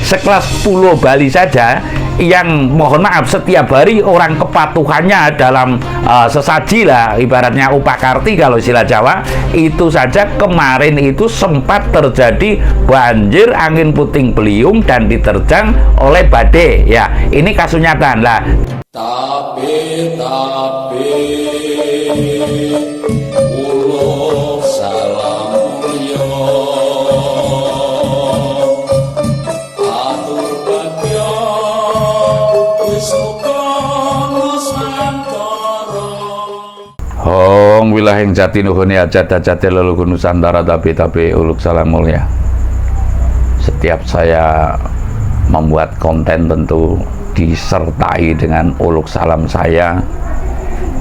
sekelas Pulau Bali saja yang mohon maaf setiap hari orang kepatuhannya dalam sesaji lah, ibaratnya upakarti kalau istilah Jawa, itu saja kemarin itu sempat terjadi banjir angin puting beliung dan diterjang oleh badai ya. Ini kasus nyata lah. Tapi uluk salam mulya atur bagya wis muga nusantara. Hong wilahing jati nuhuni hajat-hajate leluhur Nusantara, tapi uluk salam mulia. Setiap saya membuat konten tentu disertai dengan uluk salam saya.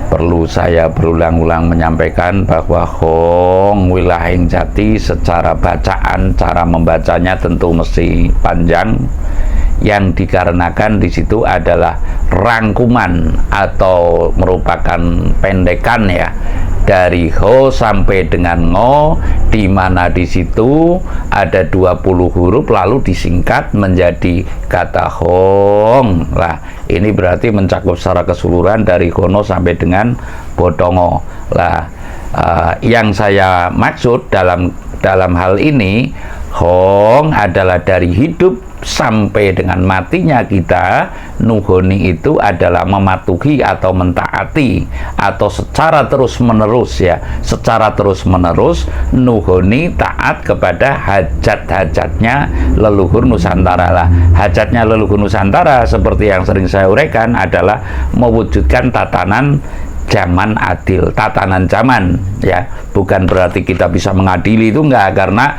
Perlu saya berulang-ulang menyampaikan bahwa Hong wilahing jati secara bacaan, cara membacanya tentu mesti panjang, yang dikarenakan di situ adalah rangkuman atau merupakan pendekan ya dari Ho sampai dengan Ngo, di mana di situ ada 20 huruf lalu disingkat menjadi kata Hong. Lah, ini berarti mencakup secara keseluruhan dari Hono sampai dengan Bodongo. Lah, yang saya maksud dalam hal ini, Hong adalah dari hidup sampai dengan matinya kita. Nuhoni itu adalah mematuhi atau mentaati, atau secara terus menerus ya, secara terus menerus nuhoni taat kepada hajat-hajatnya leluhur Nusantara lah. Hajatnya leluhur Nusantara seperti yang sering saya uraikan adalah mewujudkan tatanan zaman adil, tatanan zaman ya. Bukan berarti kita bisa mengadili, itu enggak, karena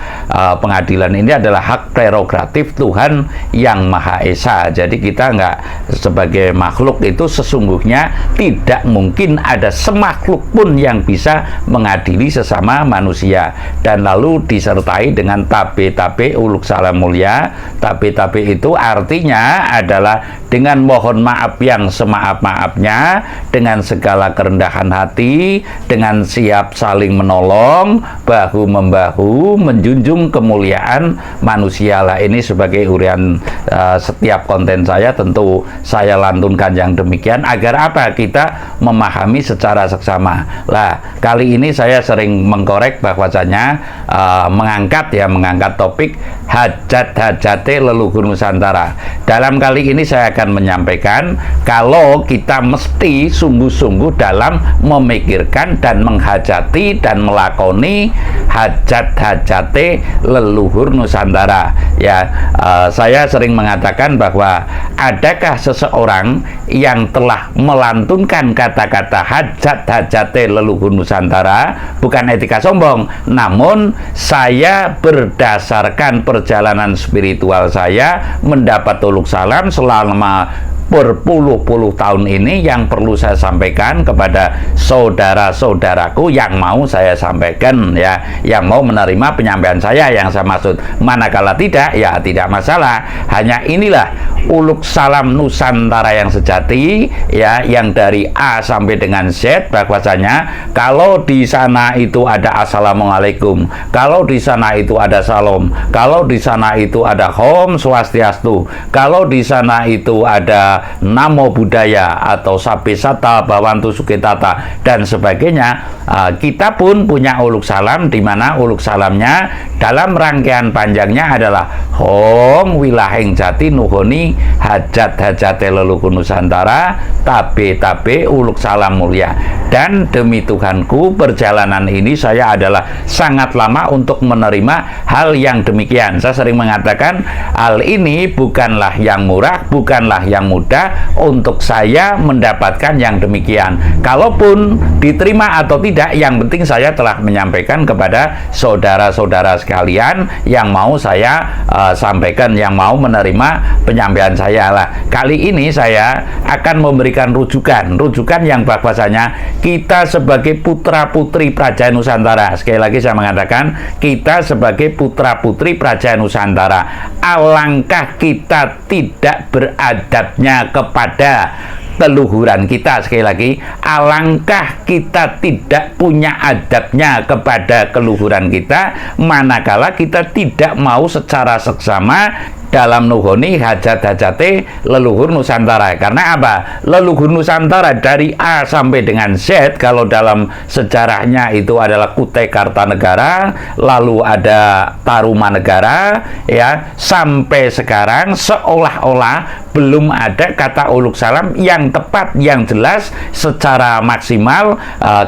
pengadilan ini adalah hak prerogatif Tuhan yang Maha Esa. Jadi kita enggak, sebagai makhluk itu sesungguhnya tidak mungkin ada semakhluk pun yang bisa mengadili sesama manusia. Dan lalu disertai dengan tabe uluk salam mulia. Tabe itu artinya adalah dengan mohon maaf yang semaaf-maafnya, dengan segala kerendahan hati, dengan siap saling menolong, bahu-membahu, menjunjung kemuliaan manusia lah. Ini sebagai urian setiap konten saya, tentu saya lantunkan yang demikian agar apa? Kita memahami secara seksama. Lah, kali ini saya sering mengkorek bahwasanya mengangkat topik hajat-hajate leluhur Nusantara. Dalam kali ini saya akan menyampaikan kalau kita mesti sungguh-sungguh dalam memikirkan dan menghajati dan melakoni hajat-hajate leluhur Nusantara ya. Saya sering mengatakan bahwa adakah seseorang yang telah melantunkan kata-kata hajat-hajate leluhur Nusantara, bukan etika sombong, namun saya berdasarkan perjalanan spiritual saya mendapat uluk salam selama berpuluh-puluh tahun ini, yang perlu saya sampaikan kepada saudara-saudaraku yang mau saya sampaikan ya, yang mau menerima penyampaian saya yang saya maksud. Manakala tidak, ya tidak masalah. Hanya inilah uluk salam Nusantara yang sejati ya, yang dari A sampai dengan Z, bahwasanya kalau di sana itu ada assalamualaikum, kalau di sana itu ada salam, kalau di sana itu ada Om Swastiastu, kalau di sana itu ada Namo Buddhaya atau Sabe Sata Bhawantu Sukitata dan sebagainya. Kita pun punya uluk salam, di mana uluk salamnya dalam rangkaian panjangnya adalah Hong wilahing jati nuhoni hajat-hajate leluhur Nusantara, tabe uluk salam mulia. Dan demi Tuhanku, perjalanan ini saya adalah sangat lama untuk menerima hal yang demikian. Saya sering mengatakan hal ini bukanlah yang murah, bukanlah yang mudah untuk saya mendapatkan yang demikian. Kalaupun diterima atau tidak, yang penting saya telah menyampaikan kepada saudara-saudara sekalian yang mau saya sampaikan, yang mau menerima penyampaian saya lah. Kali ini saya akan memberikan rujukan yang bahwasanya kita sebagai putra-putri Praja Nusantara, sekali lagi saya mengatakan kita sebagai putra-putri Praja Nusantara, alangkah kita tidak beradabnya kepada leluhuran kita. Sekali lagi, alangkah kita tidak punya adabnya kepada keluhuran kita manakala kita tidak mau secara seksama dalam nuhoni hajat-hajate leluhur Nusantara. Karena apa? Leluhur Nusantara dari A sampai dengan Z, kalau dalam sejarahnya itu adalah Kutai Kartanegara, lalu ada Tarumanegara, ya, sampai sekarang seolah-olah belum ada kata uluk salam yang tepat, yang jelas secara maksimal.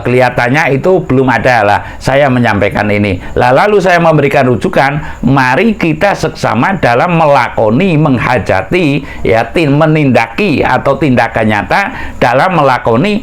Kelihatannya itu belum ada lah. Saya menyampaikan ini. Lalu saya memberikan rujukan, mari kita seksama dalam melakoni, menghajati, ya, menindaki atau tindakan nyata dalam melakoni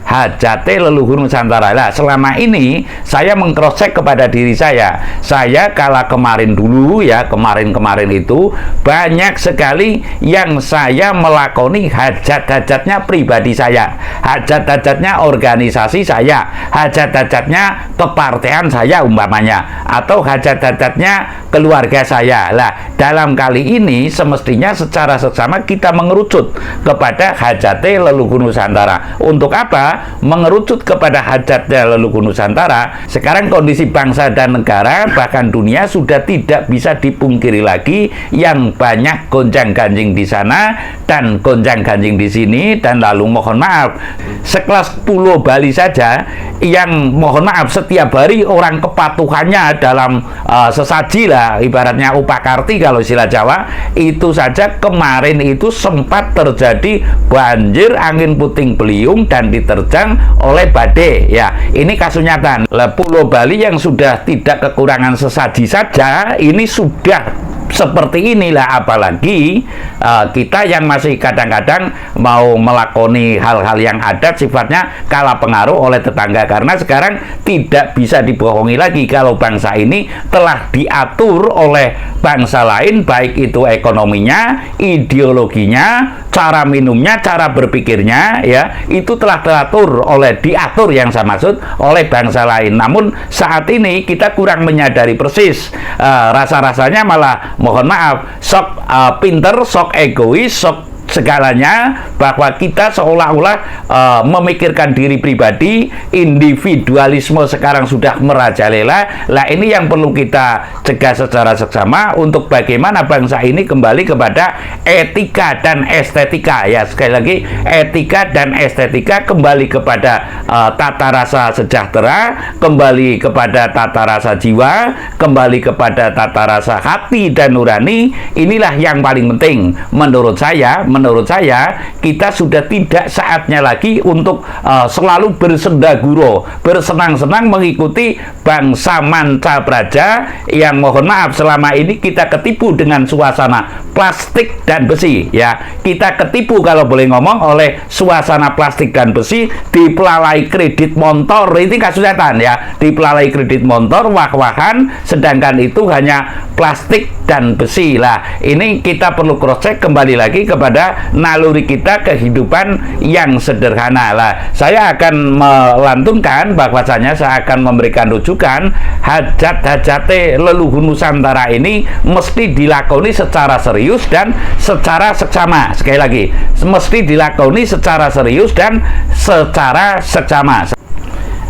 hajate leluhur Nusantara. Lah, selama ini saya mengcross-check kepada diri saya. Saya kala kemarin dulu, ya, kemarin itu banyak sekali yang saya melakoni hajat-hajatnya pribadi saya, hajat-hajatnya organisasi saya, hajat-hajatnya kepartean saya umpamanya, atau hajat-hajatnya keluarga saya. Lah, dalam kali ini semestinya secara seksama kita mengerucut kepada hajate leluhur Nusantara. Untuk apa? Mengerucut kepada hajatnya leluhur Nusantara. Sekarang kondisi bangsa dan negara, bahkan dunia, sudah tidak bisa dipungkiri lagi yang banyak gonjang-ganjing di sana dan gonjang-ganjing di sini. Dan lalu mohon maaf, sekelas Pulau Bali saja yang mohon maaf setiap hari orang kepatuhannya dalam sesaji lah, ibaratnya upakarti kalau istilah Jawa, itu saja kemarin itu sempat terjadi banjir, angin puting beliung, dan diterjang oleh badai. Ya, ini kasus nyata. Pulau Bali yang sudah tidak kekurangan sesaji saja ini sudah seperti inilah, apalagi kita yang masih kadang-kadang mau melakoni hal-hal yang adat sifatnya kalah pengaruh oleh tetangga. Karena sekarang tidak bisa dibohongi lagi kalau bangsa ini telah diatur oleh bangsa lain, baik itu ekonominya, ideologinya, cara minumnya, cara berpikirnya, ya, itu telah diatur yang saya maksud oleh bangsa lain. Namun saat ini kita kurang menyadari persis, rasa-rasanya malah mohon maaf sok pinter, sok egois, sok segalanya, bahwa kita seolah-olah memikirkan diri pribadi, individualisme sekarang sudah merajalela. Lah, ini yang perlu kita cegah secara seksama untuk bagaimana bangsa ini kembali kepada etika dan estetika. Ya, sekali lagi, etika dan estetika, kembali kepada tata rasa sejahtera, kembali kepada tata rasa jiwa, kembali kepada tata rasa hati dan nurani. Inilah yang paling penting menurut saya. Kita sudah tidak saatnya lagi untuk selalu bersendaguro, bersenang-senang mengikuti bangsa manca praja yang mohon maaf selama ini kita ketipu dengan suasana plastik dan besi. Ya, kita ketipu kalau boleh ngomong oleh suasana plastik dan besi, dipelalai kredit motor. Ini kasus nyata, ya, dipelalai kredit motor, wah-wahan, sedangkan itu hanya plastik dan besi. Lah, ini kita perlu cross-check kembali lagi kepada naluri kita, kehidupan yang sederhana. Lah, saya akan melantunkan bahwasanya saya akan memberikan rujukan hajat-hajate leluhur Nusantara ini mesti dilakoni secara serius dan secara seksama. Sekali lagi, mesti dilakoni secara serius dan secara seksama.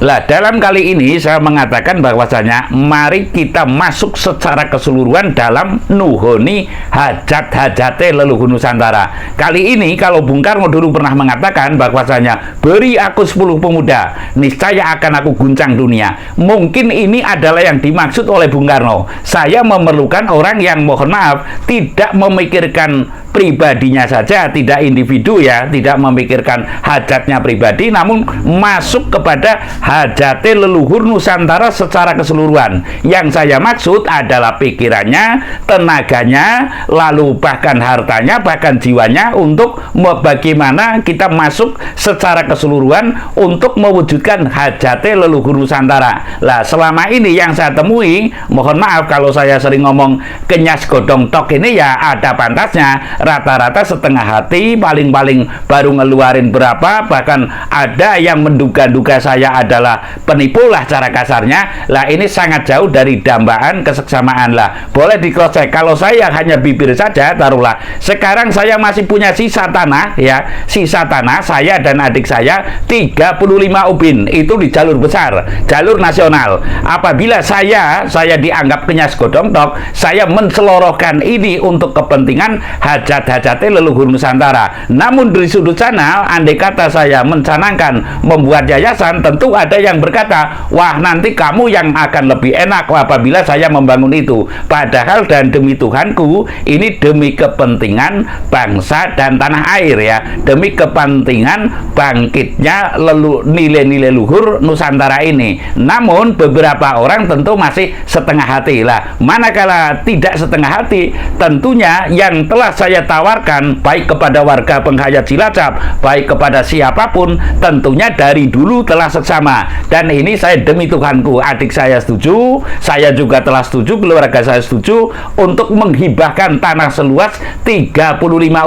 Lah, dalam kali ini saya mengatakan bahwasanya mari kita masuk secara keseluruhan dalam nuhoni hajat-hajate leluhur Nusantara. Kali ini kalau Bung Karno dulu pernah mengatakan bahwasanya beri aku 10 pemuda, niscaya akan aku guncang dunia. Mungkin ini adalah yang dimaksud oleh Bung Karno. Saya memerlukan orang yang mohon maaf tidak memikirkan pribadinya saja, tidak individu, ya, tidak memikirkan hajatnya pribadi, namun masuk kepada hajate leluhur Nusantara secara keseluruhan. Yang saya maksud adalah pikirannya, tenaganya, lalu bahkan hartanya, bahkan jiwanya, untuk bagaimana kita masuk secara keseluruhan untuk mewujudkan hajate leluhur Nusantara. Lah, selama ini yang saya temui, mohon maaf kalau saya sering ngomong kenyas godong tok ini, ya ada pantasnya. Rata-rata setengah hati, paling-paling baru ngeluarin berapa, bahkan ada yang menduga-duga saya ada adalah penipu lah cara kasarnya. Lah ini sangat jauh dari dambaan keseksamaan lah. Boleh di cross check. Kalau saya hanya bibir saja, taruhlah sekarang saya masih punya sisa tanah ya, sisa tanah saya dan adik saya 35 ubin itu di jalur besar, jalur nasional. Apabila saya dianggap kenyas godong tok, saya menselorohkan ini untuk kepentingan hajat-hajatnya leluhur Nusantara. Namun dari sudut sana, andai kata saya mencanangkan membuat yayasan, tentu ada yang berkata, wah nanti kamu yang akan lebih enak apabila saya membangun itu. Padahal dan demi Tuhanku, ini demi kepentingan bangsa dan tanah air ya, demi kepentingan bangkitnya nilai-nilai luhur Nusantara ini. Namun beberapa orang tentu masih setengah hati lah. Manakala tidak setengah hati, tentunya yang telah saya tawarkan baik kepada warga penghayat Cilacap, baik kepada siapapun, tentunya dari dulu telah seksama. Dan ini saya demi Tuhanku, adik saya setuju, saya juga telah setuju, keluarga saya setuju untuk menghibahkan tanah seluas 35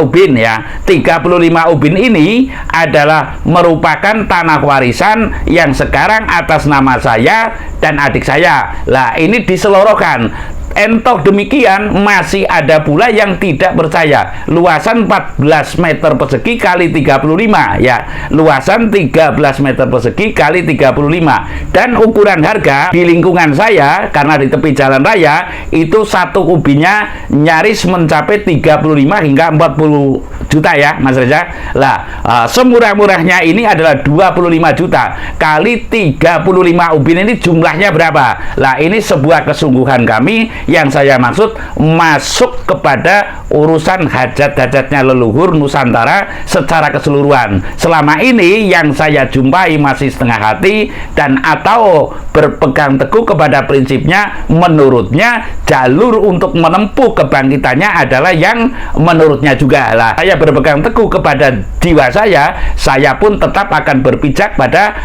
ubin ya. 35 ubin ini adalah merupakan tanah warisan yang sekarang atas nama saya dan adik saya. Lah ini diselorohkan. Entok demikian masih ada pula yang tidak percaya. Luasan 14 meter persegi kali 35 ya. Luasan 13 meter persegi kali 35. Dan ukuran harga di lingkungan saya karena di tepi jalan raya itu satu ubinnya nyaris mencapai 35 hingga 40 juta ya Mas Reza. Lah semurah-murahnya ini adalah 25 juta kali 35 ubin, ini jumlahnya berapa? Lah ini sebuah kesungguhan kami yang saya maksud masuk kepada urusan hajat-hajatnya leluhur Nusantara secara keseluruhan. Selama ini yang saya jumpai masih setengah hati dan atau berpegang teguh kepada prinsipnya, menurutnya jalur untuk menempuh kebangkitannya adalah yang menurutnya juga lah. Saya berpegang teguh kepada jiwa saya pun tetap akan berpijak pada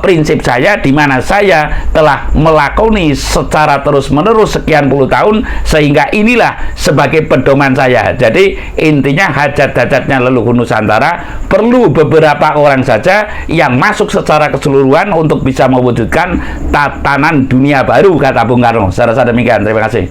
prinsip saya, di mana saya telah melakoni secara terus-menerus sekian puluh tahun, sehingga inilah sebagai pedoman saya. Jadi intinya hajat-hajatnya leluhur Nusantara perlu beberapa orang saja yang masuk secara keseluruhan untuk bisa mewujudkan tatanan dunia baru, kata Bung Karno. Saya rasa demikian. Terima kasih.